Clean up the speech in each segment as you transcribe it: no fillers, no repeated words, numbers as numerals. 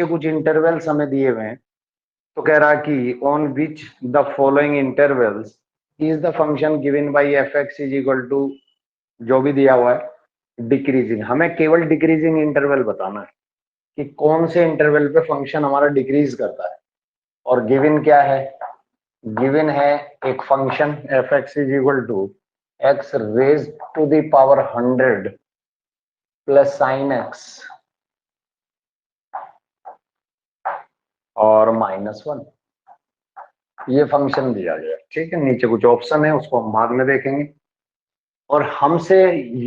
कुछ इंटरवल्स हमें दिए हुए हैं, तो कह रहा कि on which the following intervals is the function given by f x is equal to, जो भी दिया हुआ है डिक्रीजिंग, हमें केवल डिक्रीजिंग इंटरवल बताना है कि कौन से इंटरवल पे फंक्शन हमारा डिक्रीज करता है। और गिवन क्या है, गिवन है एक function f x is equal to x raise to the power 100 plus sine x और -1, ये फंक्शन दिया गया। ठीक है, नीचे कुछ ऑप्शन है, उसको हम बाद में देखेंगे। और हमसे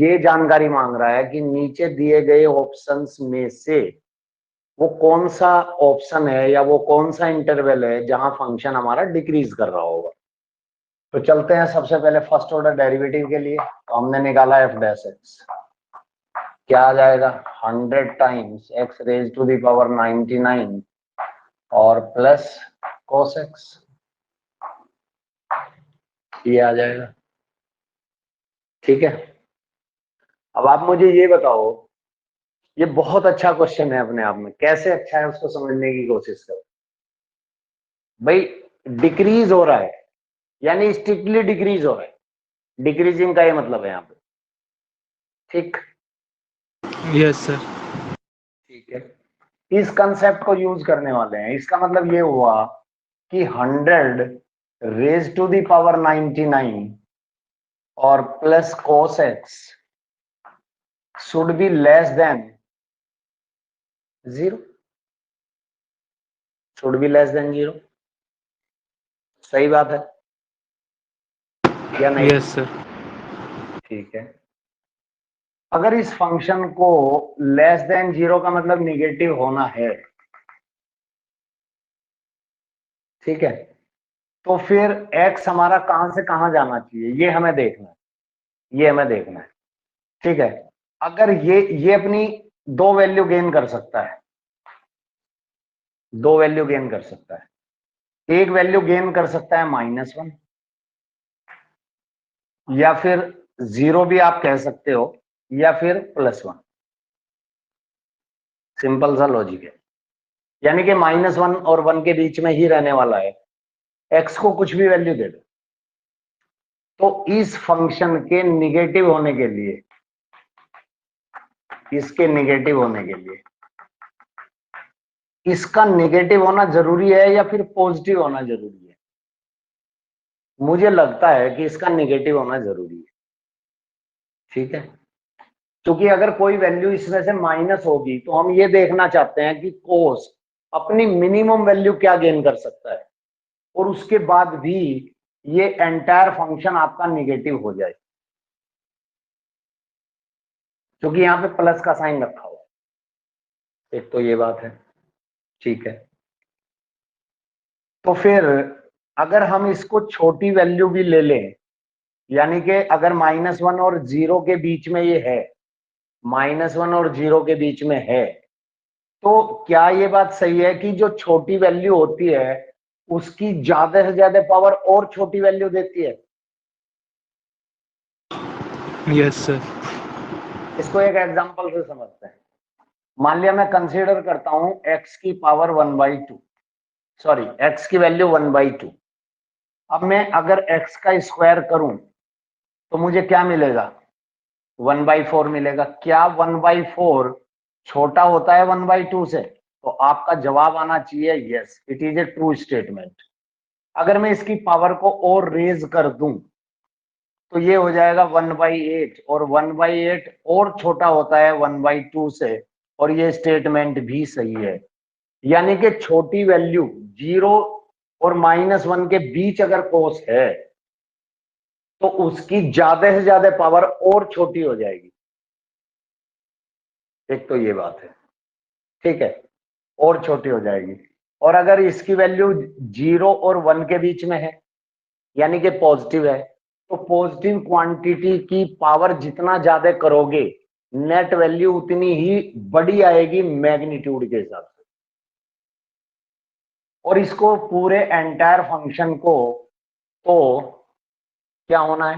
ये जानकारी मांग रहा है कि नीचे दिए गए ऑप्शंस में से वो कौन सा ऑप्शन है या वो कौन सा इंटरवल है जहां फंक्शन हमारा डिक्रीज कर रहा होगा। तो चलते हैं सबसे पहले फर्स्ट ऑर्डर डेरिवेटिव के लिए। तो हमने निकाला एफ डैश एक्स, क्या आ जाएगा 100 times x raise to the power 99 और प्लस कोस एक्स, ये आ जाएगा। ठीक है, अब आप मुझे ये बताओ, ये बहुत अच्छा क्वेश्चन है अपने आप में, कैसे अच्छा है उसको समझने की कोशिश करो। भाई डिक्रीज हो रहा है यानी स्ट्रिक्टली डिक्रीज हो रहा है, डिक्रीजिंग का ये मतलब है यहाँ पे। ठीक, यस सर। ठीक है, इस कंसेप्ट को यूज करने वाले हैं। इसका मतलब ये हुआ कि 100 रेज टू द पावर 99 और plus cos x should be less than 0, should be less than 0। सही बात है या नहीं? Yes sir. ठीक है, अगर इस फंक्शन को लेस देन 0 का मतलब निगेटिव होना है, ठीक है, तो फिर x हमारा कहां से कहां जाना चाहिए ये हमें देखना है, ये हमें देखना है। ठीक है, अगर ये अपनी दो वैल्यू गेन कर सकता है, दो वैल्यू गेन कर सकता है। एक वैल्यू गेन कर सकता है -1, या फिर 0 भी आप कह सकते हो, या फिर +1। सिंपल सा लॉजिक है, यानी कि -1 और 1 के बीच में ही रहने वाला है, x को कुछ भी वैल्यू दे दो। तो इस फंक्शन के निगेटिव होने के लिए, इसके निगेटिव होने के लिए इसका निगेटिव होना जरूरी है या फिर पॉजिटिव होना जरूरी है? मुझे लगता है कि इसका निगेटिव होना जरूरी है। ठीक है, क्योंकि अगर कोई वैल्यू इसमें से माइनस होगी तो हम ये देखना चाहते हैं कि कोस अपनी मिनिमम वैल्यू क्या गेन कर सकता है, और उसके बाद भी ये एंटायर फंक्शन आपका निगेटिव हो जाए, क्योंकि यहाँ पे प्लस का साइन रखा हुआ है। एक तो ये बात है। ठीक है, तो फिर अगर हम इसको छोटी वैल्यू भी ले लें, यानी कि अगर -1 और 0 के बीच में ये है, -1 और 0 के बीच में है, तो क्या ये बात सही है कि जो छोटी वैल्यू होती है उसकी ज्यादा से ज्यादा पावर और छोटी वैल्यू देती है? Yes sir. इसको एक एग्जांपल से समझते हैं। मान लिया मैं कंसीडर करता हूं x की पावर 1/2, सॉरी x की वैल्यू 1/2। अब मैं अगर x का स्क्वायर करूं तो मुझे क्या मिलेगा? 1/4 मिलेगा। क्या 1/4 छोटा होता है 1/2 से? तो आपका जवाब आना चाहिए yes, it is a true statement. अगर मैं इसकी पावर को और रेज कर दूं तो ये हो जाएगा 1/8, और 1/8 और छोटा होता है 1/2 से, और ये स्टेटमेंट भी सही है। यानी कि छोटी वैल्यू 0 और -1 के बीच अगर कोस है तो उसकी ज्यादा से ज्यादा पावर और छोटी हो जाएगी। एक तो ये बात है, ठीक है, और छोटी हो जाएगी। और अगर इसकी वैल्यू 0 और 1 के बीच में है, यानी कि पॉजिटिव है, तो पॉजिटिव क्वांटिटी की पावर जितना ज्यादा करोगे नेट वैल्यू उतनी ही बड़ी आएगी मैग्नीट्यूड के हिसाब से। और इसको पूरे एंटायर फंक्शन को तो क्या होना है?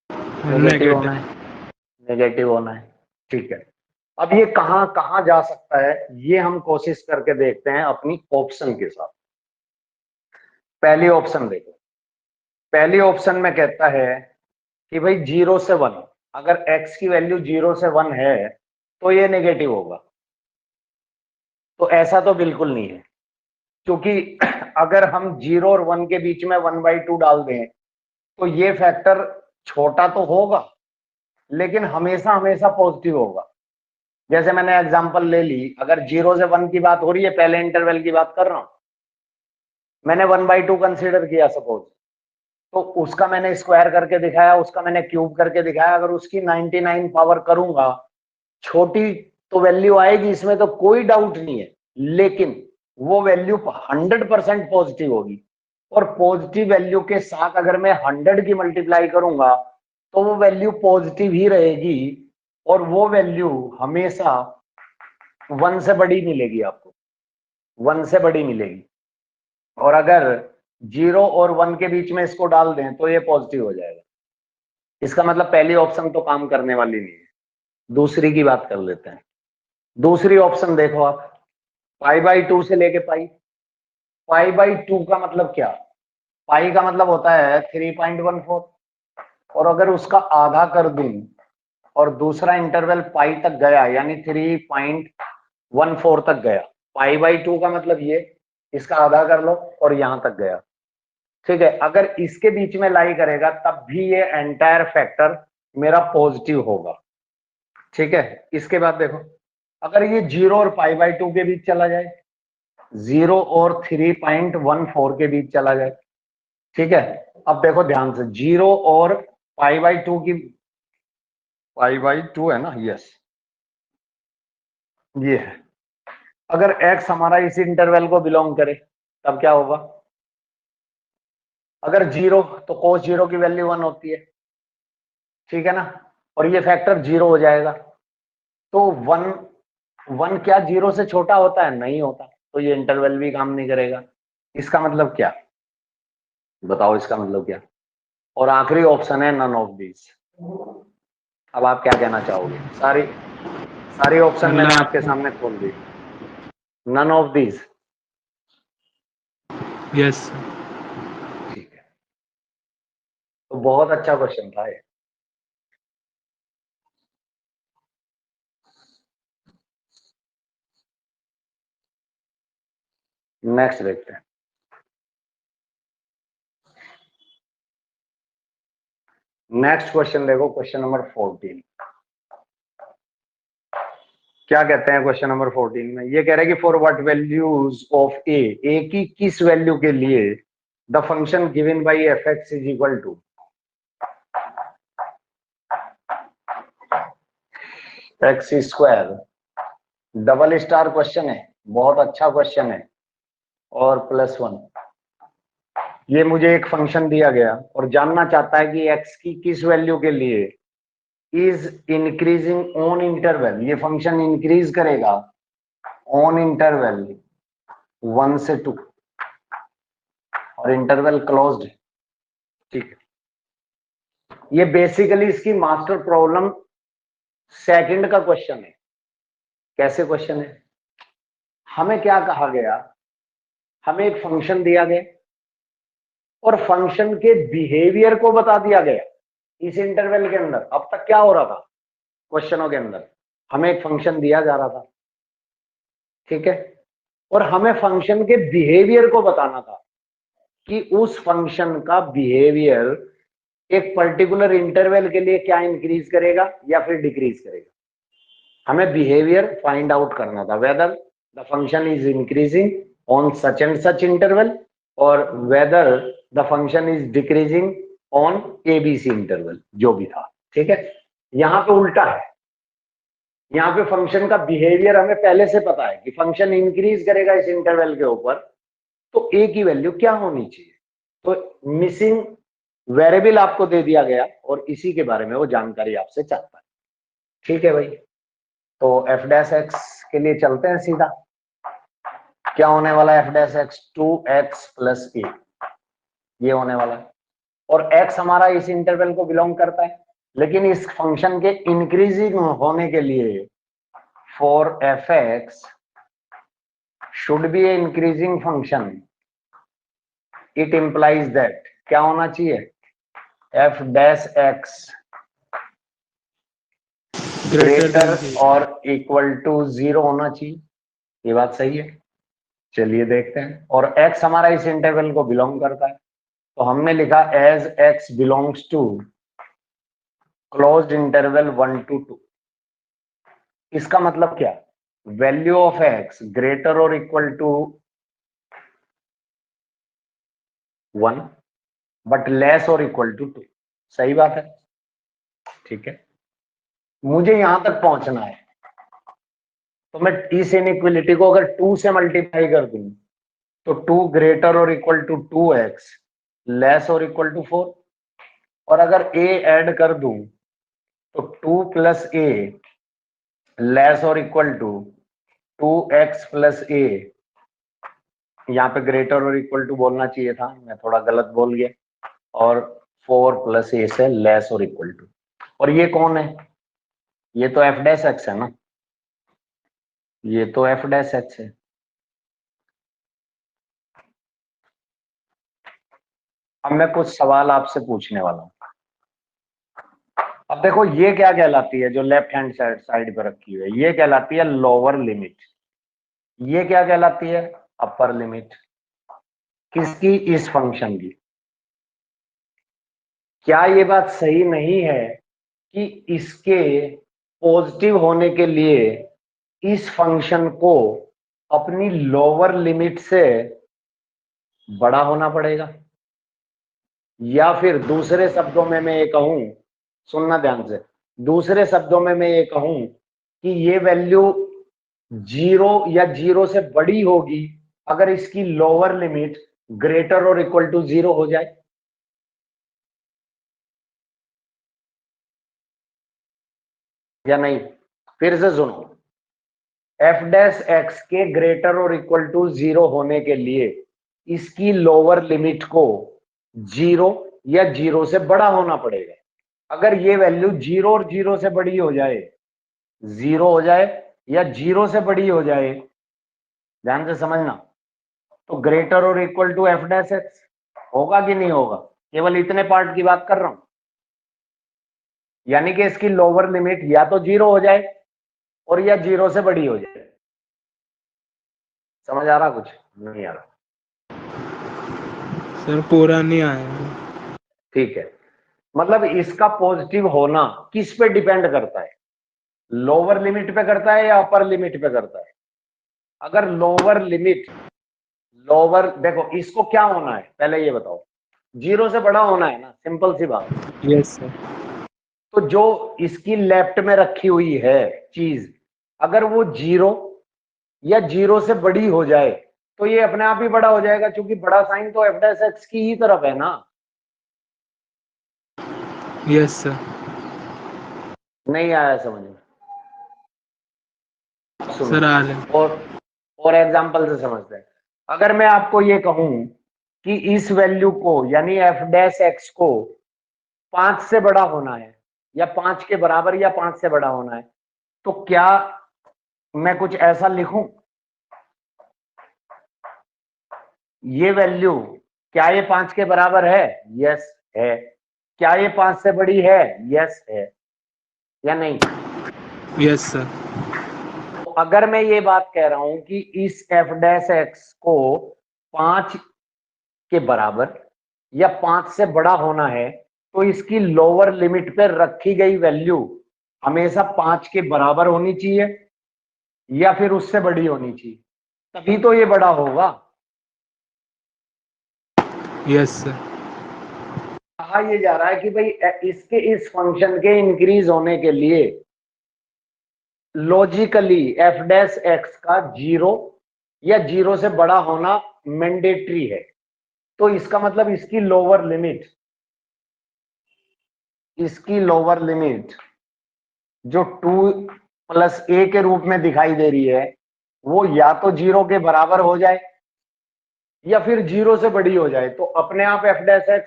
Negative negative. होना है, नेगेटिव होना है। ठीक है, अब ये कहां कहां जा सकता है, ये हम कोशिश करके देखते हैं अपनी ऑप्शन के साथ। पहली ऑप्शन देखो, पहली ऑप्शन में कहता है कि भाई 0 से 1, अगर x की वैल्यू 0 से 1 है तो ये नेगेटिव होगा। तो ऐसा तो बिल्कुल नहीं है, क्योंकि अगर हम 0 और 1 के बीच में 1/2 डाल दें तो ये फैक्टर छोटा तो होगा लेकिन हमेशा हमेशा पॉजिटिव होगा। जैसे मैंने एग्जांपल ले ली, अगर 0 से 1 की बात हो रही है, पहले इंटरवल की बात कर रहा हूं, मैंने 1/2 कंसीडर किया सपोज, तो उसका मैंने स्क्वायर करके दिखाया, उसका मैंने क्यूब करके दिखाया। अगर उसकी 99 पावर करूंगा, छोटी तो वैल्यू आएगी, इसमें तो कोई डाउट नहीं है, लेकिन वो वैल्यू 100% पॉजिटिव होगी। और पॉजिटिव वैल्यू के साथ अगर मैं 100 की मल्टीप्लाई करूंगा तो वो वैल्यू पॉजिटिव ही रहेगी, और वो वैल्यू हमेशा 1 से बड़ी मिलेगी आपको, 1 से बड़ी मिलेगी। और अगर 0 और 1 के बीच में इसको डाल दें तो ये पॉजिटिव हो जाएगा। इसका मतलब पहली ऑप्शन तो काम करने वाली नहीं है। दूसरी की बात कर लेते हैं। दूसरी ऑप्शन देखो आप, π/2 से लेके पाई। π/2 का मतलब क्या? पाई का मतलब होता है 3.14, और अगर उसका आधा कर दूं और दूसरा इंटरवल पाई तक गया यानी 3.14 तक गया, π/2 का मतलब ये, इसका आधा कर लो और यहां तक गया, ठीक है। अगर इसके बीच में लाई करेगा तब भी ये एंटायर फैक्टर मेरा पॉजिटिव होगा, ठीक है। इसके बाद देखो, अगर ये 0 और π/2 के बीच चला जाए, 0 और 3.14 के बीच चला जाए, ठीक है। अब देखो ध्यान से, 0 और π/2 की, π/2 है ना, यस ये है। अगर x हमारा इस इंटरवल को बिलोंग करे तब क्या होगा? अगर 0 तो cos 0 की वैल्यू 1 होती है, ठीक है ना, और ये फैक्टर 0 हो जाएगा। तो 1 क्या 0 से छोटा होता है? नहीं होता, तो ये इंटरवल भी काम नहीं करेगा। इसका मतलब क्या? बताओ इसका मतलब क्या? और आखिरी ऑप्शन है नन ऑफ दीज। अब आप क्या कहना चाहोगे? सारी सारी ऑप्शन मैंने आपके मतलब सामने खोल दी। None of these, yes sir. ठीक है। तो बहुत अच्छा क्वेश्चन था ये। नेक्स्ट देखते हैं। नेक्स्ट क्वेश्चन देखो, क्वेश्चन नंबर 14। क्या कहते हैं क्वेश्चन नंबर 14 में? ये कह रहे हैं कि for what values of a की किस वैल्यू के लिए the function given by f x is equal to x square. Double star question है, बहुत अच्छा क्वेश्चन है, और +1। ये मुझे एक फंक्शन दिया गया और जानना चाहता है कि एक्स की किस वैल्यू के लिए इज इंक्रीजिंग ऑन इंटरवल, ये फंक्शन इंक्रीज करेगा ऑन इंटरवल 1 से 2, और इंटरवल क्लोज्ड, ठीक है। ये बेसिकली इसकी मास्टर प्रॉब्लम सेकंड का क्वेश्चन है। कैसे क्वेश्चन है? हमें क्या कहा गया? हमें एक फंक्शन दिया गया और फंक्शन के बिहेवियर को बता दिया गया इस इंटरवल के अंदर। अब तक क्या हो रहा था क्वेश्चनों के अंदर? हमें एक फंक्शन दिया जा रहा था, ठीक है, और हमें फंक्शन के बिहेवियर को बताना था कि उस फंक्शन का बिहेवियर एक पर्टिकुलर इंटरवल के लिए क्या इंक्रीज करेगा या फिर डिक्रीज करेगा। हमें बिहेवियर फाइंड आउट करना था, whether the function is increasing on such and such interval और whether the function is decreasing on ABC interval, जो भी था, ठीक है। यहां पे उल्टा है, यहाँ पे फंक्शन का बिहेवियर हमें पहले से पता है कि फंक्शन इंक्रीज करेगा इस इंटरवल के ऊपर, तो ए की वैल्यू क्या होनी चाहिए। तो मिसिंग वेरिएबल आपको दे दिया गया और इसी के बारे में वो जानकारी आपसे चाहता है, ठीक है भाई। तो एफ डैश एक्स के लिए चलते हैं सीधा। क्या होने वाला है? F dash X 2x plus a, ये होने वाला है। और x हमारा इस इंटरवल को बिलोंग करता है, लेकिन इस फंक्शन के इंक्रीजिंग होने के लिए for fx should be a increasing function, it implies that क्या होना चाहिए, f dash x ग्रेटर और इक्वल टू 0 होना चाहिए। ये बात सही है, चलिए देखते हैं। और x हमारा इस इंटरवल को बिलोंग करता है, तो हमने लिखा as x belongs to closed interval 1 to 2। इसका मतलब क्या, वैल्यू ऑफ x ग्रेटर और इक्वल टू 1 बट लेस और इक्वल टू 2। सही बात है, ठीक है। मुझे यहां तक पहुंचना है, तो मैं इस इनइक्वलिटी को अगर 2 से मल्टीप्लाई कर दूं तो 2 ग्रेटर और इक्वल टू 2x लेस और इक्वल टू 4, और अगर a ऐड कर दूं तो 2 प्लस a लेस और equal to 2x plus a, यहाँ पे ग्रेटर और इक्वल टू बोलना चाहिए था, मैं थोड़ा गलत बोल गया, और 4 प्लस a से लेस और इक्वल टू। और ये कौन है, ये तो f डैश x है ना, ये तो f डैश x है। अब मैं कुछ सवाल आपसे पूछने वाला हूं। अब देखो ये क्या कहलाती है, जो लेफ्ट हैंड साइड पे रखी हुई है, ये कहलाती है लोअर लिमिट, ये क्या कहलाती है, अपर लिमिट। किसकी, इस फंक्शन की। क्या ये बात सही नहीं है कि इसके पॉजिटिव होने के लिए इस फंक्शन को अपनी लोअर लिमिट से बड़ा होना पड़ेगा, या फिर दूसरे शब्दों में मैं ये कहूं, सुनना ध्यान से, दूसरे शब्दों में मैं ये कहूं कि ये वैल्यू 0 या 0 से बड़ी होगी अगर इसकी लोअर लिमिट ग्रेटर और इक्वल टू 0 हो जाए। या नहीं, फिर से सुनो, f डैश x के ग्रेटर और इक्वल टू 0 होने के लिए इसकी लोअर लिमिट को 0 या 0 से बड़ा होना पड़ेगा। अगर ये वैल्यू 0 और 0 से बड़ी हो जाए, 0 हो जाए या 0 से बड़ी हो जाए, ध्यान से समझना, तो ग्रेटर और equal to f dash x होगा कि नहीं होगा, केवल इतने पार्ट की बात कर रहा हूं। यानी कि इसकी लोअर लिमिट या तो 0 हो जाए और या 0 से बड़ी हो जाए। समझ आ रहा, कुछ नहीं आ रहा सर? पूरा नहीं आया। ठीक है, मतलब इसका पॉजिटिव होना किस पे डिपेंड करता है, लोअर लिमिट पे करता है या अपर लिमिट पे करता है। अगर लोअर लिमिट, लोअर, देखो इसको क्या होना है पहले ये बताओ, 0 से बड़ा होना है ना, सिंपल सी बात। Yes sir. तो जो इसकी लेफ्ट में रखी हुई है चीज, अगर वो 0 या 0 से बड़ी हो जाए तो ये अपने आप ही बड़ा हो जाएगा, क्योंकि बड़ा साइन तो f डैश x की ही तरफ है ना। Yes sir. नहीं आया समझ में, सर आ रहे। और एग्जांपल से समझते हैं। अगर मैं आपको ये कहूं कि इस वैल्यू को यानी f डैश x को 5 से बड़ा होना है, या 5 के बराबर या 5 से बड़ा होना है, तो क्या मैं कुछ ऐसा लिखूं, ये वैल्यू क्या ये 5 के बराबर है, यस है, क्या ये 5 से बड़ी है, यस है, या नहीं। Yes sir. तो अगर मैं ये बात कह रहा हूं कि इस f डैश x को 5 के बराबर या 5 से बड़ा होना है, तो इसकी लोअर लिमिट पे रखी गई वैल्यू हमेशा 5 के बराबर होनी चाहिए या फिर उससे बड़ी होनी चाहिए, तभी तो ये बड़ा होगा। Yes sir. कहा ये जा रहा है कि भाई इसके इस फंक्शन के इंक्रीज होने के लिए लॉजिकली f डैश x का 0 या 0 से बड़ा होना मैंडेटरी है। तो इसका मतलब इसकी लोअर लिमिट, इसकी लोअर लिमिट जो 2 प्लस a के रूप में दिखाई दे रही है, वो या तो 0 के बराबर हो जाए या फिर 0 से बड़ी हो जाए, तो अपने आप f डैश x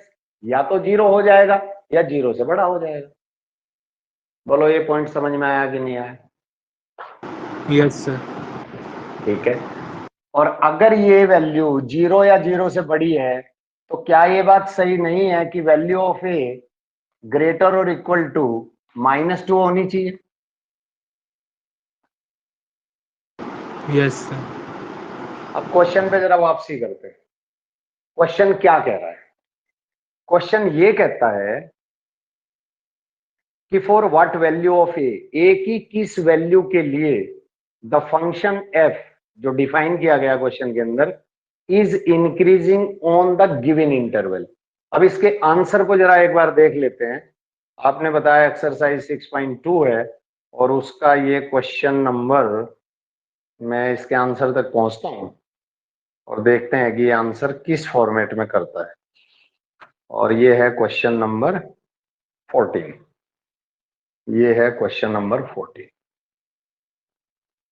या तो 0 हो जाएगा या 0 से बड़ा हो जाएगा। बोलो ये पॉइंट समझ में आया कि नहीं आया। Yes sir. ठीक है, और अगर ये वैल्यू 0 या 0 से बड़ी है तो क्या ये बात सही नहीं है कि वैल्यू ऑफ ए ग्रेटर और इक्वल टू -2 होनी चाहिए? Yes sir. अब क्वेश्चन पे जरा वापसी करते हैं। क्वेश्चन क्या कह रहा है? क्वेश्चन ये कहता है कि for what value of a की किस वैल्यू के लिए द फंक्शन एफ जो डिफाइन किया गया क्वेश्चन के अंदर is increasing on the given interval. अब इसके आंसर को जरा एक बार देख लेते हैं। आपने बताया एक्सरसाइज 6.2 है और उसका ये क्वेश्चन नंबर, मैं इसके आंसर तक पहुंचता हूं और देखते हैं कि ये आंसर किस फॉर्मेट में करता है। और ये है क्वेश्चन नंबर 14। ये है क्वेश्चन नंबर 14।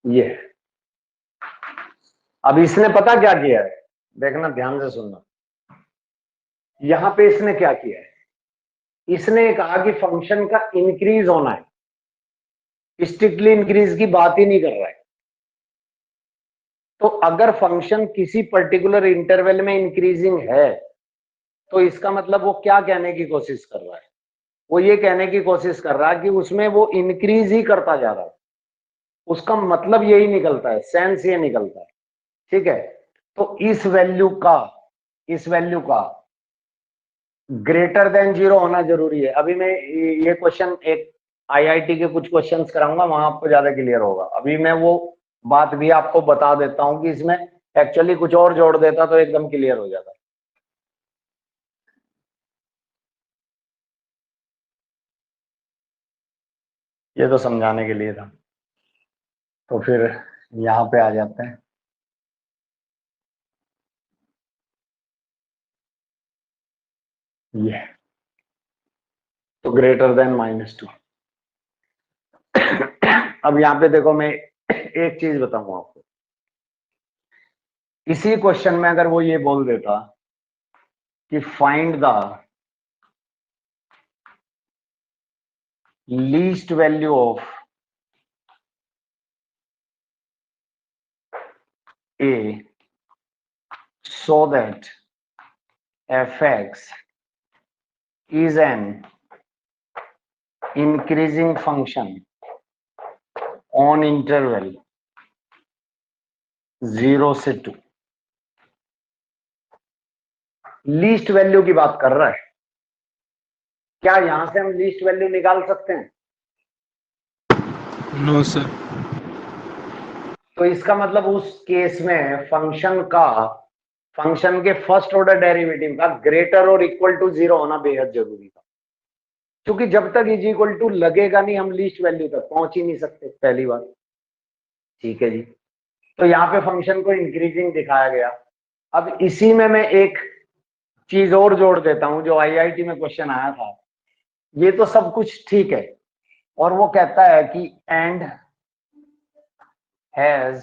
ये है। अब इसने पता क्या किया है, देखना ध्यान से सुनना। यहां पे इसने क्या किया है, इसने कहा कि फंक्शन का इंक्रीज होना है, स्ट्रिक्टली इंक्रीज की बात ही नहीं कर रहा है। तो अगर फंक्शन किसी पर्टिकुलर इंटरवल में इंक्रीजिंग है तो इसका मतलब वो क्या कहने की कोशिश कर रहा है, वो ये कहने की कोशिश कर रहा है कि उसमें वो इंक्रीज ही करता जा रहा है। उसका मतलब यही निकलता है, सेंस ये निकलता है। ठीक है, तो इस वैल्यू का ग्रेटर देन 0 होना जरूरी है। अभी मैं ये क्वेश्चन एक आईआईटी के कुछ क्वेश्चंस कराऊंगा, वहां आपको ज्यादा क्लियर होगा। अभी मैं वो बात भी आपको बता देता हूं कि इसमें एक्चुअली कुछ और जोड़ देता तो एकदम क्लियर हो जाता। ये तो समझाने के लिए था, तो फिर यहाँ पे आ जाते हैं। ये तो ग्रेटर देन -2। अब यहाँ पे देखो, मैं एक चीज बताऊंगा आपको। इसी क्वेश्चन में अगर वो ये बोल देता कि find the least value of A so that fx is an increasing function on interval 0 से 2, लीस्ट वैल्यू की बात कर रहा है। क्या यहां से हम लीस्ट वैल्यू निकाल सकते हैं? No sir. तो इसका मतलब उस केस में फंक्शन के फर्स्ट ऑर्डर डेरिवेटिव का ग्रेटर और इक्वल टू 0 होना बेहद जरूरी था, क्योंकि जब तक इज इक्वल टू लगेगा नहीं हम लीस्ट वैल्यू तक पहुंच ही नहीं सकते, पहली बात। ठीक है जी, तो यहाँ पे फंक्शन को इंक्रीजिंग दिखाया गया। अब इसी में मैं एक चीज और जोड़ देता हूं जो आईआईटी में क्वेश्चन आया था। ये तो सब कुछ ठीक है, और वो कहता है कि and has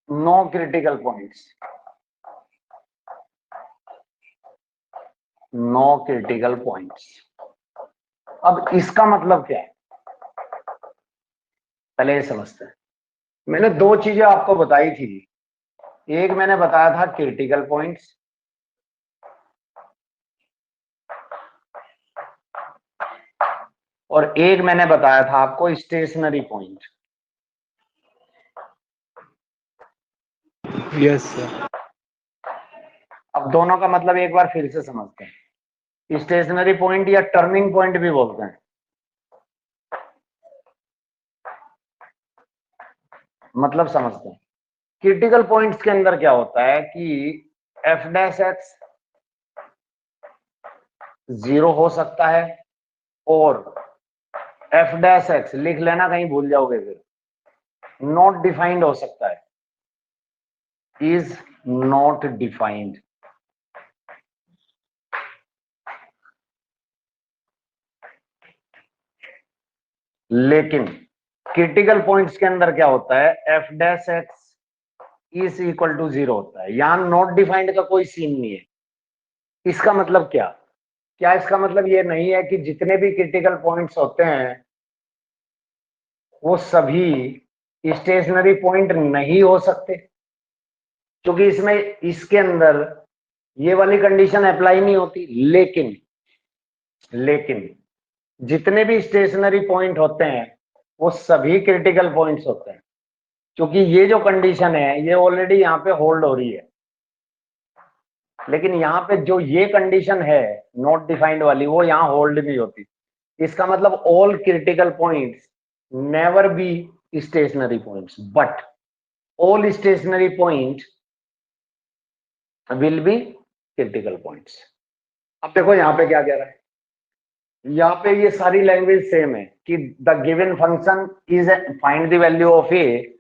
no critical points, no critical points. अब इसका मतलब क्या है, पहले ये समझते हैं। मैंने दो चीजें आपको बताई थी। एक मैंने बताया था क्रिटिकल पॉइंट्स, और एक मैंने बताया था आपको स्टेशनरी पॉइंट। Yes sir. अब दोनों का मतलब एक बार फिर से समझते हैं। स्टेशनरी पॉइंट या टर्निंग पॉइंट भी बोलते हैं। मतलब समझते हैं, क्रिटिकल पॉइंट्स के अंदर क्या होता है कि एफ डैश एक्स 0 हो सकता है और एफ डैश एक्स लिख लेना, कहीं भूल जाओगे फिर, नॉट डिफाइंड हो सकता है, इज नॉट डिफाइंड। लेकिन क्रिटिकल पॉइंट्स के अंदर क्या होता है, F dash x is equal to 0 होता है। यहां नॉट डिफाइंड का कोई सीन नहीं है। इसका मतलब क्या, क्या इसका मतलब ये नहीं है कि जितने भी क्रिटिकल पॉइंट्स होते हैं वो सभी स्टेशनरी पॉइंट नहीं हो सकते, क्योंकि इसमें इसके अंदर ये वाली कंडीशन अप्लाई नहीं होती। लेकिन जितने भी स्टेशनरी पॉइंट होते हैं वो सभी क्रिटिकल पॉइंट्स होते हैं, क्योंकि ये जो कंडीशन है ये ऑलरेडी यहाँ पे होल्ड हो रही है। लेकिन यहाँ पे जो ये कंडीशन है नॉट डिफाइंड वाली, वो यहाँ होल्ड नहीं होती। इसका मतलब all critical points never be stationary points, but all stationary point will be critical points. अब देखो यहाँ पे क्या कह रहा है, यहाँ पे ये सारी लैंग्वेज सेम है कि the given function is find the value of a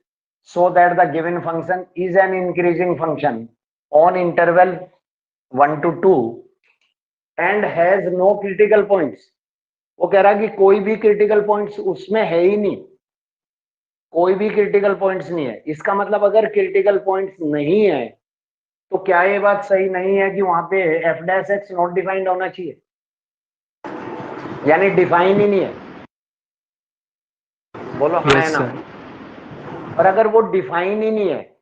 so that the given function is an increasing function on interval 1 to 2 and has no critical points. वो कह रहा है कि कोई भी क्रिटिकल पॉइंट्स उसमें है ही नहीं, कोई भी क्रिटिकल पॉइंट्स नहीं है। इसका मतलब अगर क्रिटिकल पॉइंट्स नहीं है तो क्या ये बात सही नहीं है कि वहां पे F dash x not defined होना चाहिए, यानी डिफाइन ही नहीं है? बोलो हाँ है Yes, ना? sir. और अगर वो डिफाइन ही नहीं है,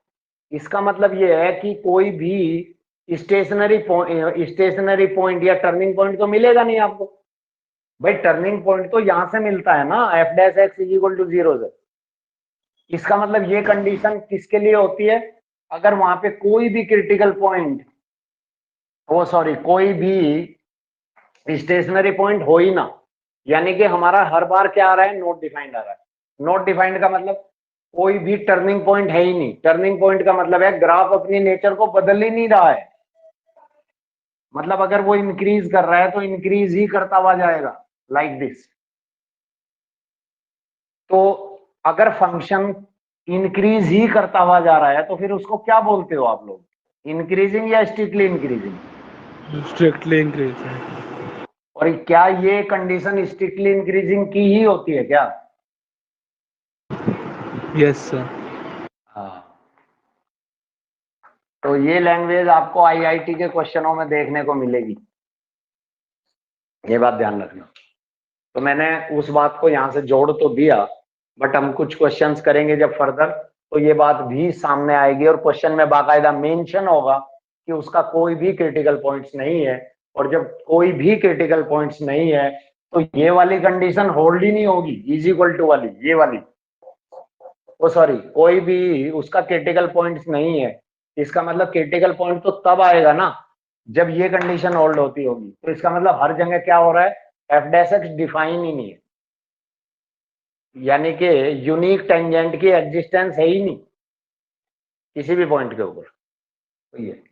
इसका मतलब ये है कि कोई भी स्टेशनरी पॉइंट या टर्निंग पॉइंट तो मिलेगा नहीं आपको। भाई टर्निंग पॉइंट तो यहां से मिलता है ना, f dash x is equal to 0 से। इसका मतलब ये कंडीशन किसके लिए होती है? अगर वहां पे कोई भी क्रिटिकल पॉइंट, वो सॉरी कोई भी स्टेशनरी पॉइंट हो ही ना, यानी कि हमारा हर बार क्या आ रहा है, नॉट डिफाइंड आ रहा है। नॉट डिफाइंड का मतलब कोई भी टर्निंग पॉइंट है ही नहीं। टर्निंग पॉइंट का मतलब है ग्राफ अपनी नेचर को बदल ही नहीं रहा है, मतलब अगर वो इंक्रीज कर रहा है तो इंक्रीज ही करता हुआ जाएगा, लाइक दिस। तो अगर फंक्शन इंक्रीज ही करता हुआ जा रहा है तो फिर उसको क्या बोलते हो आप लोग, इंक्रीजिंग या स्ट्रिक्टली इंक्रीजिंग? Strictly increasing. और क्या ये कंडीशन स्ट्रिक्टली इंक्रीजिंग की ही होती है क्या? Yes, sir. हाँ। तो ये लैंग्वेज आपको आईआईटी के क्वेश्चनों में देखने को मिलेगी, ये बात ध्यान रखना। तो मैंने उस बात को यहाँ से जोड़ तो दिया, बट हम कुछ क्वेश्चंस करेंगे जब फर्दर, तो ये बात भी सामने आएगी और क्वेश्चन में बाकायदा मेंशन होगा कि उसका कोई भी क्रिटिकल पॉइंट्स नहीं है। और जब कोई भी क्रिटिकल पॉइंट्स नहीं है तो ये वाली कंडीशन होल्ड ही नहीं होगी, इज इक्वल टू वाली, ये वाली, वो सॉरी कोई भी उसका क्रिटिकल पॉइंट्स नहीं है। इसका मतलब क्रिटिकल पॉइंट तो तब आएगा ना जब ये कंडीशन होल्ड होती होगी। तो इसका मतलब हर जगह क्या हो रहा है, एफ डैश एक्स डिफाइन ही नहीं है, यानी कि यूनिक टेंजेंट की एग्जिस्टेंस है ही नहीं किसी भी पॉइंट के ऊपर। तो ये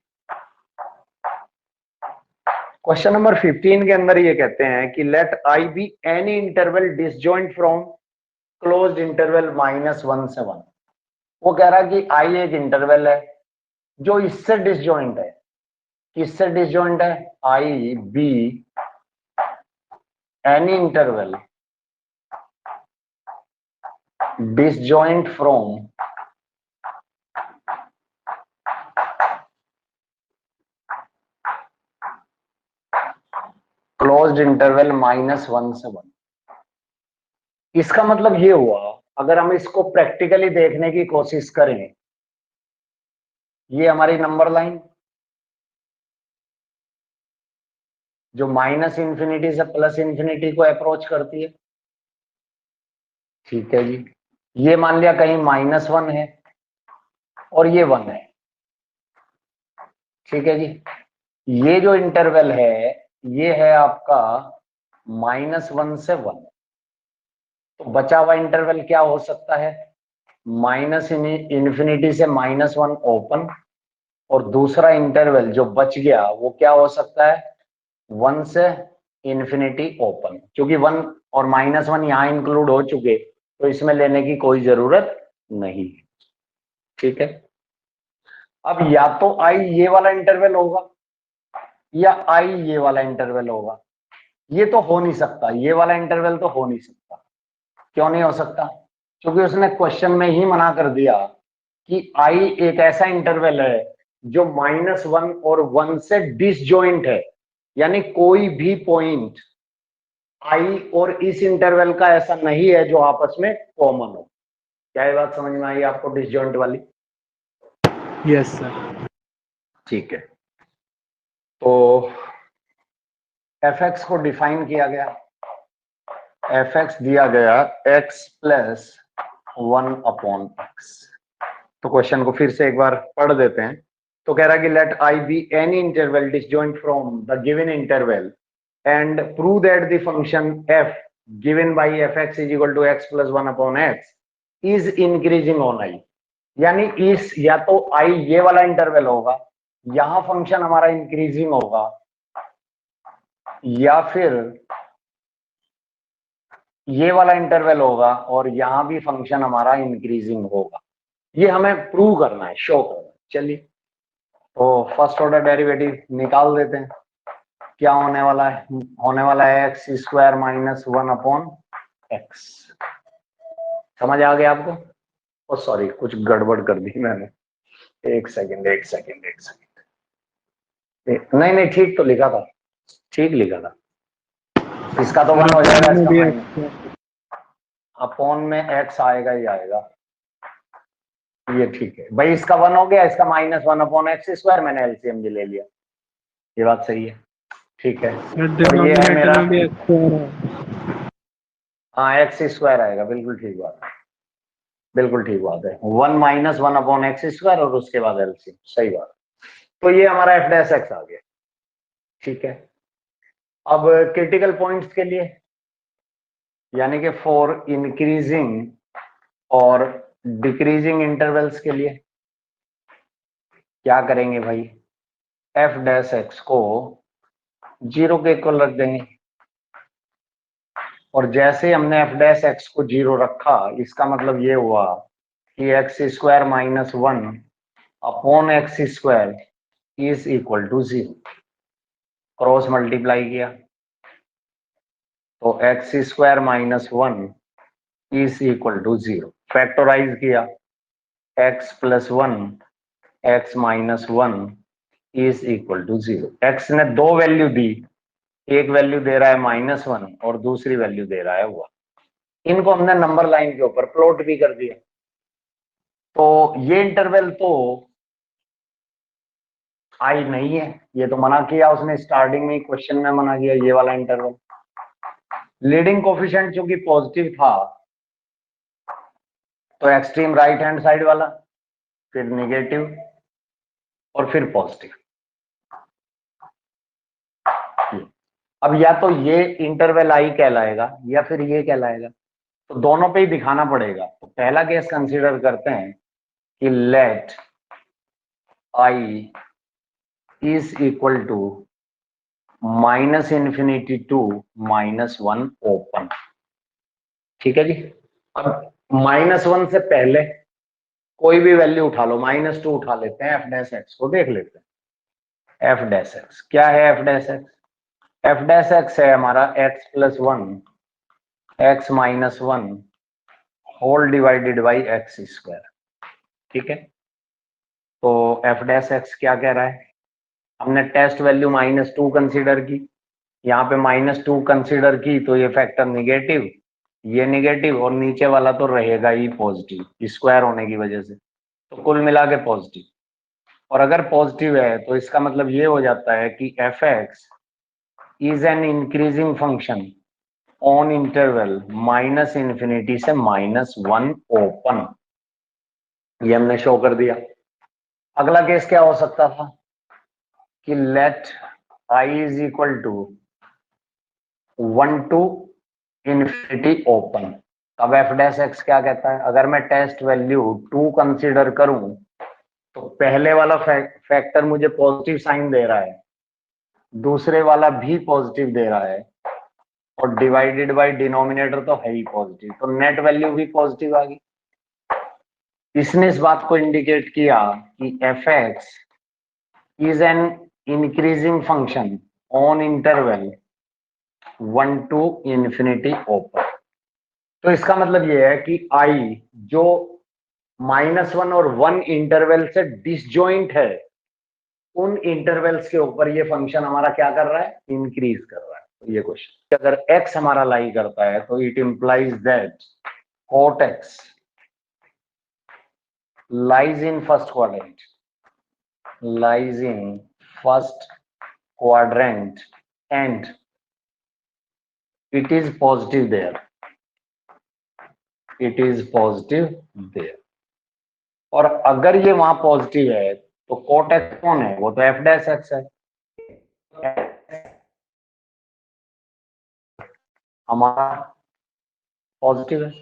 क्वेश्चन नंबर 15 के अंदर ये कहते हैं कि let I be any interval disjoint from closed interval -1 से 1। वो कह रहा है कि आई एक इंटरवल है जो इससे डिसजॉइंट है। किससे डिसजॉइंट है? I be any interval disjoint from closed interval -1 से 1। इसका मतलब ये हुआ, अगर हम इसको प्रैक्टिकली देखने की कोशिश करें, ये हमारी नंबर लाइन जो माइनस इंफिनिटी से प्लस इंफिनिटी को अप्रोच करती है, ठीक है जी। ये मान लिया कहीं -1 है और ये 1 है, ठीक है जी। ये जो इंटरवल है ये है आपका -1 से 1। तो बचा हुआ इंटरवल क्या हो सकता है? माइनस इंफिनिटी से -1 ओपन, और दूसरा इंटरवल जो बच गया वो क्या हो सकता है? 1 से इंफिनिटी ओपन, क्योंकि 1 और -1 यहाँ इंक्लूड हो चुके तो इसमें लेने की कोई जरूरत नहीं, ठीक है। अब या तो आई ये वाला इंटरवल होगा या आई ये वाला इंटरवल होगा। ये तो हो नहीं सकता, ये वाला इंटरवल तो हो नहीं सकता। क्यों नहीं हो सकता? क्योंकि उसने क्वेश्चन में ही मना कर दिया कि आई एक ऐसा इंटरवल है जो -1 और 1 से डिसजॉइंट है, यानी कोई भी पॉइंट आई और इस इंटरवल का ऐसा नहीं है जो आपस में कॉमन हो। क्या ये बात समझ में आई आपको डिसजॉइंट वाली? Yes, sir. ठीक है, तो एफ एक्स को डिफाइन किया गया, एफ एक्स दिया गया एक्स प्लस 1/x। तो क्वेश्चन को फिर से एक बार पढ़ देते हैं। तो कह रहा है कि let I be any interval disjoint from the given interval and prove that the function f given by fx is equal to x plus 1/x is increasing on i। यानी इस या तो i ये वाला इंटरवल होगा, यहां function हमारा increasing होगा, या फिर ये वाला इंटरवल होगा और यहां भी फंक्शन हमारा इंक्रीजिंग होगा। ये हमें प्रूव करना है, शो करना है। चलिए, तो फर्स्ट ऑर्डर डेरिवेटिव निकाल देते हैं। क्या होने वाला है? होने वाला है एक्स स्क्वायर माइनस 1/x। समझ आ गया आपको? ओ सॉरी, कुछ गड़बड़ कर दी मैंने। एक सेकंड, नहीं नहीं, ठीक तो लिखा था, ठीक लिखा था। इसका तो 1 हो जाएगा, इसका माइनस अपॉन में x आएगा ही आएगा। ये ठीक है भाई, इसका 1 हो गया, इसका -1/x², मैंने एलसीएम भी ले लिया। ये बात सही है, ठीक है। तो ये है मेरा, में भी x है। हाँ x² आएगा, बिल्कुल ठीक बात है, बिल्कुल ठीक बात है। 1 - 1/x² और उसके बाद एलसीएम, सही बात। तो ये हमारा f' आ गया, ठीक है। अब क्रिटिकल पॉइंट्स के लिए, यानी कि फॉर इंक्रीजिंग और डिक्रीजिंग इंटरवल्स के लिए क्या करेंगे भाई? f' को 0 के इक्वल रख देंगे, और जैसे हमने f' को 0 रखा, इसका मतलब ये हुआ कि x² - 1/x² is equal to 0। Cross multiply किया तो x² - 1 is equal to 0। Factorize किया x + 1 x - 1 is equal to 0। x ने दो वैल्यू दी, एक वैल्यू दे रहा है -1 और दूसरी वैल्यू दे रहा है 1। इनको हमने नंबर लाइन के ऊपर प्लॉट भी कर दिया। तो ये इंटरवल तो आई नहीं है, ये तो मना किया उसने स्टार्टिंग में, क्वेश्चन में मना किया ये वाला इंटरवल। लीडिंग कोफिशिएंट चूंकि पॉजिटिव था, तो एक्सट्रीम राइट हैंड साइड वाला, फिर नेगेटिव और फिर पॉजिटिव। अब या तो ये इंटरवल आई कहलाएगा या फिर ये कहलाएगा, तो दोनों पे ही दिखाना पड़ेगा। तो पहला केस कंसीडर करते हैं कि let I is equal to -∞ to -1 open. ठीक है जी। अब -1 से पहले कोई भी वैल्यू उठा लो, -2 उठा लेते हैं, f' को देख लेते हैं। f' क्या है? f' है हमारा x + 1 x - 1 whole divided by x²। ठीक है, तो f' क्या कह रहा है? हमने टेस्ट वैल्यू -2 कंसीडर की, यहाँ पे -2 कंसीडर की, तो ये फैक्टर निगेटिव, ये निगेटिव, और नीचे वाला तो रहेगा ही पॉजिटिव स्क्वायर होने की वजह से, तो कुल मिला के पॉजिटिव। और अगर पॉजिटिव है तो इसका मतलब ये हो जाता है कि f(x) is an increasing function on interval -∞ से -1 ओपन। ये हमने शो कर दिया। अगला केस क्या हो सकता था कि let I is equal to 1 to ∞ open. अब f' क्या कहता है? अगर मैं टेस्ट वैल्यू 2 कंसीडर करूं तो पहले वाला फैक्टर मुझे पॉजिटिव साइन दे रहा है, दूसरे वाला भी पॉजिटिव दे रहा है, और डिवाइडेड बाय डिनोमिनेटर तो है ही पॉजिटिव, तो नेट वैल्यू भी पॉजिटिव आ गई। इसने इस बात को इंडिकेट किया कि f(x) is an increasing function on interval 1 to ∞ open. तो इसका मतलब ये है कि आई जो -1 और 1 इंटरवल से डिसजॉइंट है, उन इंटरवल्स के ऊपर ये फंक्शन हमारा क्या कर रहा है? इंक्रीज कर रहा है। ये क्वेश्चन, अगर x हमारा लाई करता है तो it implies that cot x lies in first quadrant, lies in first quadrant and it is positive there, it is positive there. और अगर ये वहां पॉजिटिव है तो cot x कौन है, वो तो f डैश x है, हमारा पॉजिटिव है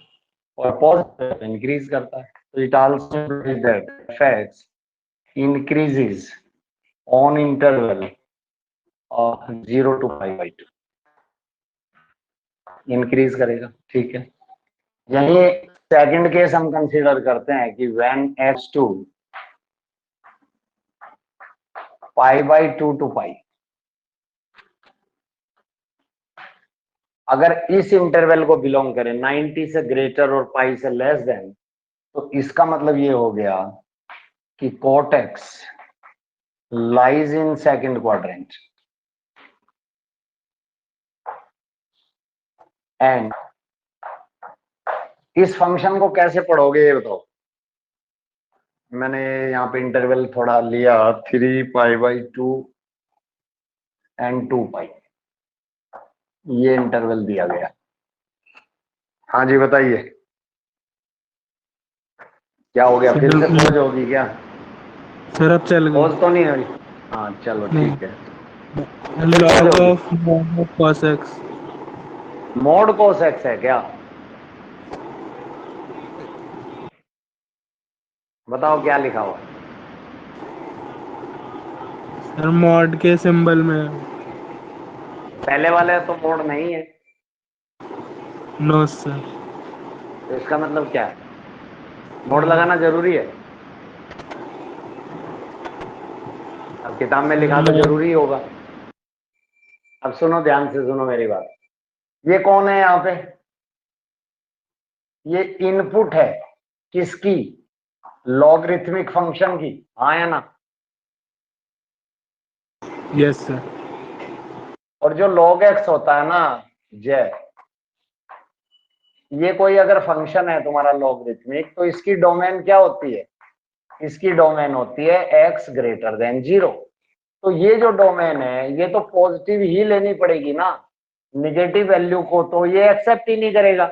और पॉजिटिव इंक्रीज करता है, तो it also that f(x) increases on interval of 0 to π/2, increase करेगा। ठीक है, यही सेकंड केस हम कंसीडर करते हैं कि when x to π/2 to π, अगर इस इंटरवल को बिलोंग करें 90 से ग्रेटर और पाई से लेस देन, तो इसका मतलब ये हो गया कि cot x lies in second quadrant and इस फंक्शन को कैसे पढ़ोगे ये बताओ। मैंने यहाँ पे इंटरवल थोड़ा लिया 3 π/2 एंड 2 π, ये इंटरवल दिया गया। हाँ जी बताइए, क्या हो गया, फिर से खोज होगी क्या? सर अब चल गई। खोज तो नहीं हो रही? हाँ चलो ठीक है। log of cos x। Mode cos x है क्या? बताओ क्या लिखा हुआ है? सर मॉड के सिंबल में। पहले वाले तो मोड नहीं है, नो सर। तो इसका मतलब क्या है? मोड लगाना जरूरी है? अब किताब में लिखा तो जरूरी होगा। अब सुनो, ध्यान से सुनो मेरी बात। ये कौन है यहाँ पे? ये इनपुट है किसकी? लॉगरिथमिक फंक्शन की, हाँ या ना? Yes sir. और जो log x होता है ना जय, ये कोई अगर फंक्शन है तुम्हारा लॉगरिथमिक, तो इसकी डोमेन क्या होती है? इसकी डोमेन होती है x ग्रेटर देन 0। तो ये जो डोमेन है ये तो पॉजिटिव ही लेनी पड़ेगी ना, निगेटिव वैल्यू को तो ये एक्सेप्ट ही नहीं करेगा।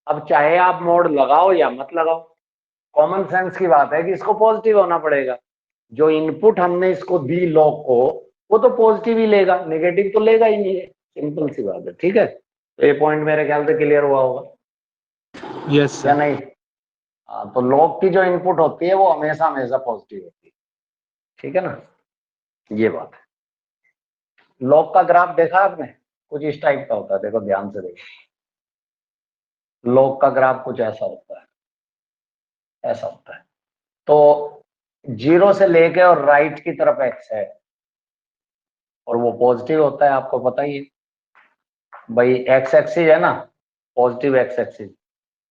अब चाहे आप मोड लगाओ या मत लगाओ, कॉमन सेंस की बात है कि इसको पॉजिटिव होना पड़ेगा। जो इनपुट हमने इसको दी लॉग को, वो तो पॉजिटिव ही लेगा, नेगेटिव तो लेगा ही नहीं है, सिंपल सी बात है। ठीक है, तो ये पॉइंट मेरे ख्याल से क्लियर हुआ होगा यस या सर। नहीं? हाँ, तो लॉग की जो इनपुट होती है वो हमेशा हमेशा पॉजिटिव होती है। ठीक है ना, ये बात है। लॉग का ग्राफ देखा आपने? कुछ इस टाइप का होता है, देखो ध्यान से देखो। लॉग का ग्राफ कुछ ऐसा होता है, ऐसा होता है। तो 0 से लेके और राइट की तरफ एक्स है और वो पॉजिटिव होता है, आपको पता ही है भाई। एक्स एक्सिस है ना, पॉजिटिव एक्स एक्सिस,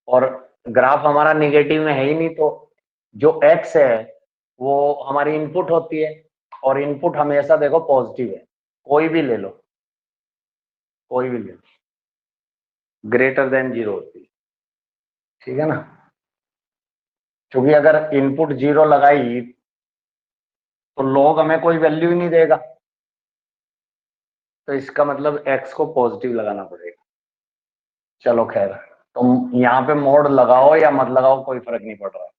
और ग्राफ हमारा निगेटिव में है ही नहीं, तो जो एक्स है वो हमारी इनपुट होती है और इनपुट हमेशा देखो पॉजिटिव है। कोई भी ले लो, कोई भी ले लो, ग्रेटर देन 0 होती है। ठीक है ना, क्योंकि अगर इनपुट 0 लगाई तो लॉग हमें कोई वैल्यू ही नहीं देगा, तो इसका मतलब x को पॉजिटिव लगाना पड़ेगा। चलो खैर, तुम यहाँ पे मोड लगाओ या मत लगाओ कोई फर्क नहीं पड़ रहा है।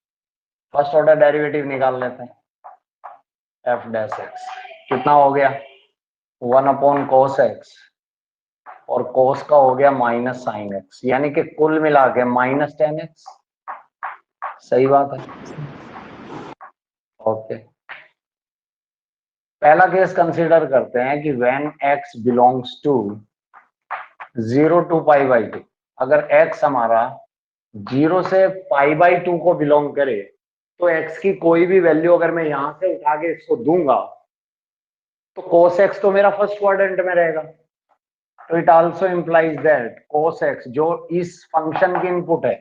फर्स्ट ऑर्डर डेरिवेटिव निकाल लेते हैं। f डैश x कितना हो गया? 1/cos x, और cos का हो गया -sin x, यानी कि कुल मिला के -10x। सही बात है, ओके। पहला केस कंसीडर करते हैं कि when x belongs to 0 to π/2, अगर x हमारा 0 से π/2 को बिलोंग करे, तो x की कोई भी वैल्यू अगर मैं यहां से उठा के इसको दूंगा तो cos x तो मेरा फर्स्ट क्वाड्रेंट में रहेगा। तो it also implies that cos x जो इस फंक्शन की इनपुट है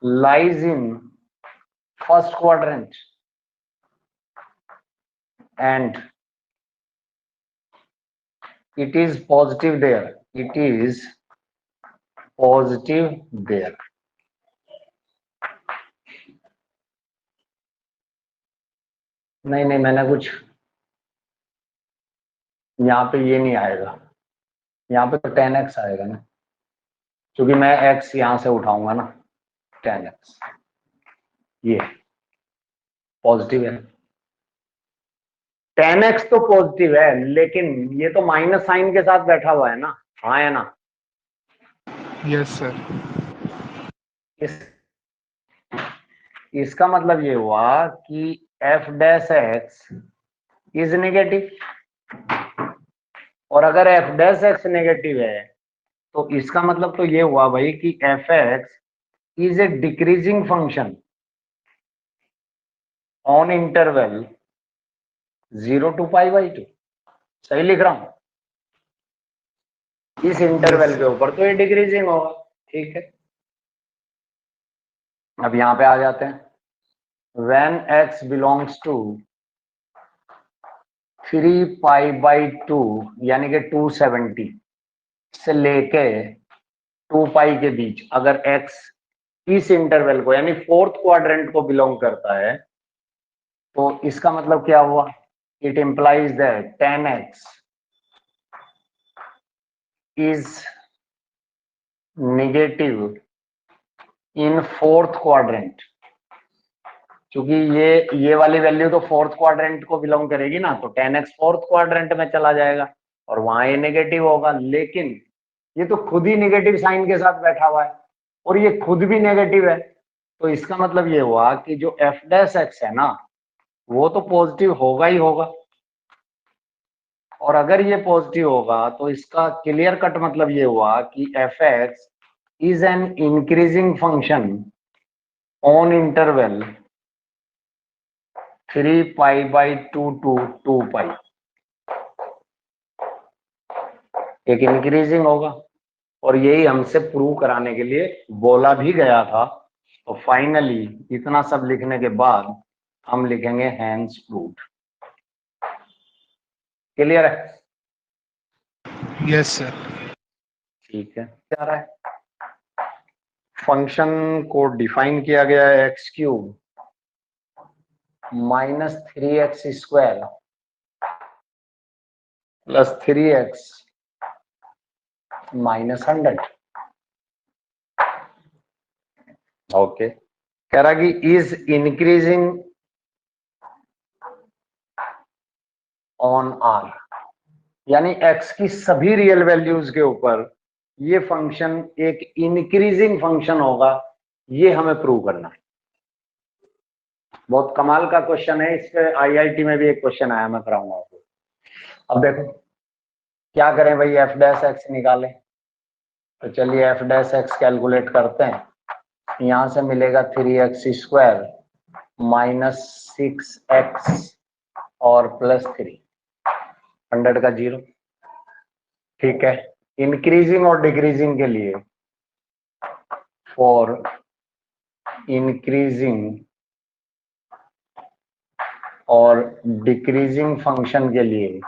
lies in first quadrant and it is positive there, it is positive there. नहीं नहीं, मैंने कुछ यहाँ पे ये नहीं आएगा, यहाँ पे तो 10x आएगा ना, क्योंकि मैं x यहाँ से उठाऊंगा ना, 10x ये पॉजिटिव है, 10x तो पॉजिटिव है, लेकिन ये तो माइनस साइन के साथ बैठा हुआ है ना, हाँ है ना। Yes sir. इसका मतलब ये हुआ कि f dash x is negative, और अगर f डैश x नेगेटिव है तो इसका मतलब तो ये हुआ भाई कि F x is a decreasing function on interval 0 to π/2। सही लिख रहा हूं, इस इंटरवल के ऊपर तो ये डिक्रीजिंग होगा, ठीक है। अब यहां पे आ जाते हैं, व्हेन x बिलोंग्स टू 3π/2 यानी कि 270 से लेके 2π के बीच, अगर x इस इंटरवल को यानी फोर्थ क्वाड्रेंट को बिलोंग करता है, तो इसका मतलब क्या हुआ, it implies that 10x is negative in fourth quadrant, क्योंकि ये वाली वैल्यू तो फोर्थ क्वाड्रेंट को बिलोंग करेगी ना, तो 10x फोर्थ क्वाड्रेंट में चला जाएगा और वहां ये नेगेटिव होगा, लेकिन ये तो खुद ही नेगेटिव साइन के साथ बैठा हुआ है और ये खुद भी नेगेटिव है, तो इसका मतलब ये हुआ कि जो f डैश x है ना, वो तो पॉजिटिव होगा ही होगा, और अगर ये पॉजिटिव होगा तो इसका क्लियर कट मतलब ये हुआ कि F x is an increasing function on interval 3π/2 to 2π, एक इंक्रीजिंग होगा, और यही हमसे प्रूव कराने के लिए बोला भी गया था। तो फाइनली इतना सब लिखने के बाद हम लिखेंगे हैंस प्रूव्ड। क्लियर है? Yes sir. ठीक है, क्या रहा है, फंक्शन को डिफाइन किया गया है x cube -3x² plus 3x -100। Okay, कह रहा कि इज इंक्रीजिंग ऑन आर, यानी x की सभी रियल वैल्यूज के ऊपर ये फंक्शन एक इंक्रीजिंग फंक्शन होगा, ये हमें प्रूव करना है। बहुत कमाल का क्वेश्चन है, इस पे आईआईटी में भी एक क्वेश्चन आया, मैं कराऊंगा आपको। अब देखो क्या करें भाई, एफ डैश एक्स निकालें, तो चलिए एफ डैश एक्स कैलकुलेट करते हैं। यहां से मिलेगा 3x² -6x और +3, 100 का 0, ठीक है। इंक्रीजिंग और डिक्रीजिंग के लिए, फॉर इंक्रीजिंग और डिक्रीजिंग फंक्शन के लिए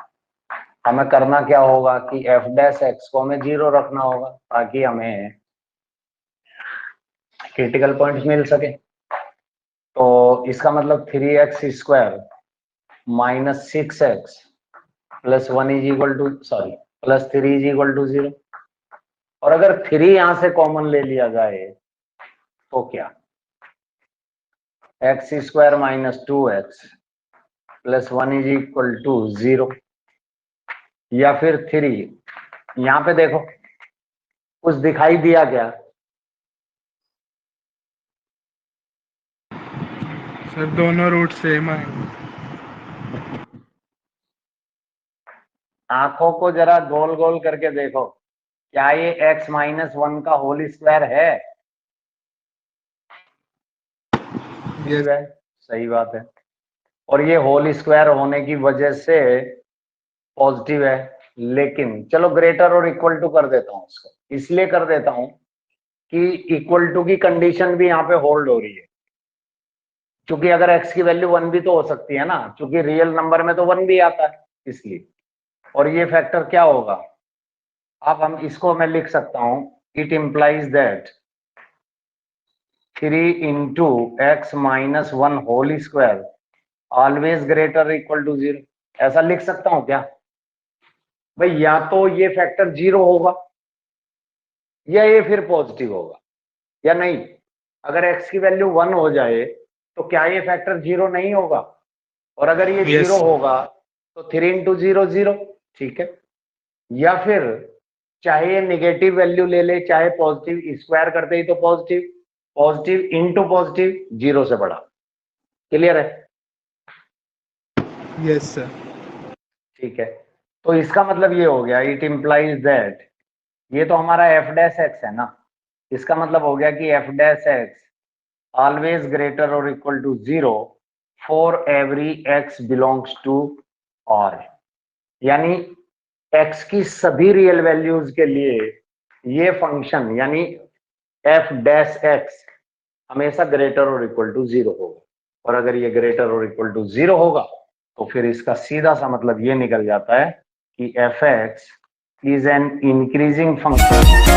हमें करना क्या होगा कि एफ डैश एक्स को हमें 0 रखना होगा, ताकि हमें क्रिटिकल पॉइंट्स मिल सके। तो इसका मतलब 3x² -6x +1 is equal to +3 is equal to 0, और अगर 3 यहां से कॉमन ले लिया जाए तो क्या, x² -2x +1 is equal to 0, या फिर 3, यहां पे देखो कुछ दिखाई दिया क्या, सर दोनों रूट सेम है। आंखों को जरा गोल गोल करके देखो, क्या ये x -1 का होल स्क्वायर है? यस है, सही बात है, और ये होल स्क्वायर होने की वजह से पॉजिटिव है, लेकिन चलो ग्रेटर और इक्वल टू कर देता हूं इसको, इसलिए कर देता हूं कि इक्वल टू की कंडीशन भी यहाँ पे होल्ड हो रही है, क्योंकि अगर x की वैल्यू 1 भी तो हो सकती है ना, क्योंकि रियल नंबर में तो 1 भी आता है, इसलिए और ये फैक्टर क्या होगा? अब हम इसको मैं लिख सकता हूं, it implies that 3 into X minus 1 whole square always greater equal to 0। ऐसा लिख सकता हूं क्या भाई? या तो ये फैक्टर 0 होगा या ये फिर पॉजिटिव होगा, या नहीं? अगर x की वैल्यू 1 हो जाए तो क्या ये फैक्टर 0 नहीं होगा? और अगर ये Yes, 0 sir. होगा तो 3 इंटू 0 0, ठीक है। या फिर चाहे ये नेगेटिव वैल्यू ले ले, चाहे पॉजिटिव, स्क्वायर करते ही तो पॉजिटिव, पॉजिटिव इंटू पॉजिटिव 0 से बड़ा। क्लियर है? Yes, sir. ठीक है, तो इसका मतलब ये हो गया, इट इंप्लाइज दैट, ये तो हमारा एफ डैश एक्स है ना, इसका मतलब हो गया कि F dash X always greater और equal to 0 for every X belongs to R। यानी x की सभी रियल वैल्यूज के लिए ये फंक्शन यानी एफ डैश एक्स हमेशा ग्रेटर और इक्वल टू 0 होगा। और अगर ये ग्रेटर और इक्वल टू 0 होगा तो फिर इसका सीधा सा मतलब ये निकल जाता है कि F x is an increasing function